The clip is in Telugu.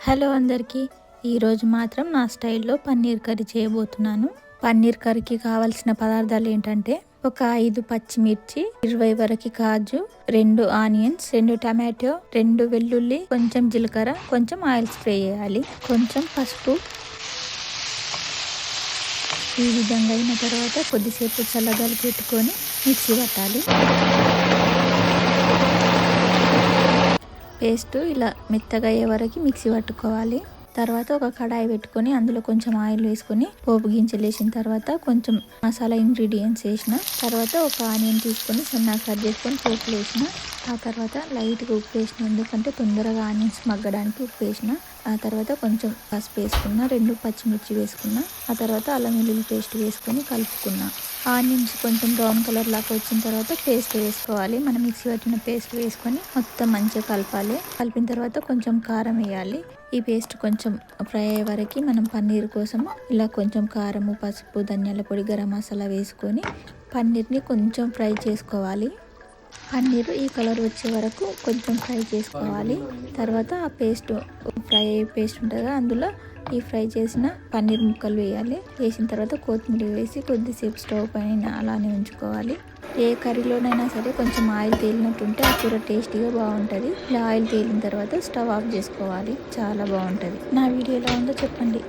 హలో అందరికీ, ఈరోజు మాత్రం నా స్టైల్లో పన్నీర్ కర్రీ చేయబోతున్నాను. పన్నీర్ కర్రీకి కావాల్సిన పదార్థాలు ఏంటంటే ఒక 5 పచ్చిమిర్చి, 20 వరకు కాజు, 2 ఆనియన్స్, 2 టమాటో, 2 వెల్లుల్లి, కొంచెం జీలకర్ర, కొంచెం ఆయిల్ స్ప్రే చేయాలి, కొంచెం పసుపు. ఈ విధంగా అయిన తర్వాత కొద్దిసేపు చల్లగాలి పెట్టుకొని మిక్సీ పట్టాలి. పేస్ట్ ఇలా మెత్తగా అయ్యే వరకు మిక్సీ పట్టుకోవాలి. తర్వాత ఒక కడాయి పెట్టుకొని అందులో కొంచెం ఆయిల్ వేసుకొని పోపు గింజలు వేసిన తర్వాత కొంచెం మసాలా ఇంగ్రీడియంట్స్ వేసిన తర్వాత ఒక ఆనియన్ తీసుకొని సన్నగా కట్ చేసుకొని పోపులు వేసిన. ఆ తర్వాత లైట్గా ఉప్పు వేసిన, ఎందుకంటే తొందరగా ఆనియన్స్ మగ్గడానికి ఉప్పు వేసిన. ఆ తర్వాత కొంచెం పసుపు వేసుకున్న, 2 పచ్చిమిర్చి వేసుకున్న. ఆ తర్వాత అల్లం వెల్లుల్లి పేస్ట్ వేసుకొని కలుపుకున్నా. ఆనియన్స్ కొంచెం బ్రౌన్ కలర్ లాగా వచ్చిన తర్వాత పేస్ట్ వేసుకోవాలి. మనం మిక్సీ పట్టిన పేస్ట్ వేసుకొని మొత్తం మంచిగా కలపాలి. కలిపిన తర్వాత కొంచెం కారం వేయాలి. ఈ పేస్ట్ కొంచెం ఫ్రై అయ్యే వరకు మనం పన్నీర్ కోసం ఇలా కొంచెం కారము, పసుపు, ధనియాల పొడి, గరం మసాలా వేసుకొని పన్నీర్ని కొంచెం ఫ్రై చేసుకోవాలి. పన్నీర్ ఈ కలర్ వచ్చే వరకు కొంచెం ఫ్రై చేసుకోవాలి. తర్వాత ఆ పేస్ట్ ఫ్రై అయ్యే పేస్ట్ ఉంటుంది, అందులో ఈ ఫ్రై చేసిన పన్నీర్ ముక్కలు వేయాలి. వేసిన తర్వాత కొత్తిమీర వేసి కొద్దిసేపు స్టవ్ పైన అలానే ఉంచుకోవాలి. ఏ కర్రీలోనైనా సరే కొంచెం ఆయిల్ తేలినట్టుంటే ఆ కూర టేస్టీగా బాగుంటుంది. ఇలా ఆయిల్ తేలిన తర్వాత స్టవ్ ఆఫ్ చేసుకోవాలి. చాలా బాగుంటుంది. నా వీడియో ఎలా ఉందో చెప్పండి.